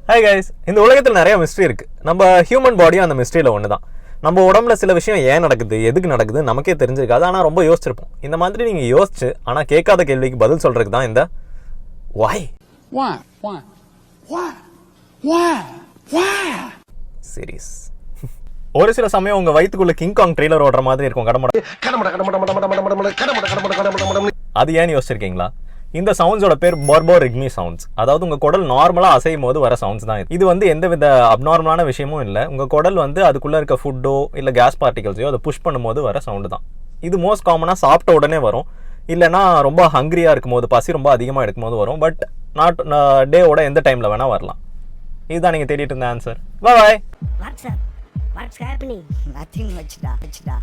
Hi guys, இந்த உலகத்தில் நிறைய மிஸ்ட்ரி இருக்குது. நம்ம ஹியூமன் பாடியும் அந்த மிஸ்ட்ரியில் ஒன்று தான். நம்ம உடம்புல சில விஷயம் ஏன் நடக்குது, எதுக்கு நடக்குது நமக்கே தெரிஞ்சிருக்காது. ஆனால் ரொம்ப யோசிச்சிருப்போம். இந்த மாதிரி நீங்கள் யோசிச்சு ஆனால் கேட்காத கேள்விக்கு பதில் சொல்கிறதுக்கு தான் இந்த வாய் சீரீஸ். ஒரு சில சமயம் உங்கள் வயிற்றுக்குள்ள கிங்காங் ட்ரெய்லர் ஓடுற மாதிரி இருக்கும். அது ஏன்னு யோசிச்சிருக்கீங்களா? இந்த சவுண்ட்ஸோட பேர் பர்போரிக்மி சவுண்ட்ஸ். அதாவது உங்கள் குடல் நார்மலாக அசையும் போது வர சவுண்ட்ஸ் தான் இது. வந்து எந்த வித அப்நார்மலான விஷயமும் இல்லை. உங்கள் குடல் வந்து அதுக்குள்ளே இருக்க ஃபுட்டோ இல்லை கேஸ் பார்ட்டிகல்ஸையோ அதை புஷ் பண்ணும்போது வர சவுண்டு தான் இது. மோஸ்ட் காமனாக சாப்பிட்ட உடனே வரும், இல்லைனா ரொம்ப ஹங்க்ரியாக இருக்கும் போது, பசி ரொம்ப அதிகமாக எடுக்கும் போது வரும். பட் நாட் டேவோட எந்த டைமில் வேணால் வரலாம். இதுதான் நீங்கள் தேடிட்டு இருந்த ஆன்சர். பாய். What's happening? Nothing much da.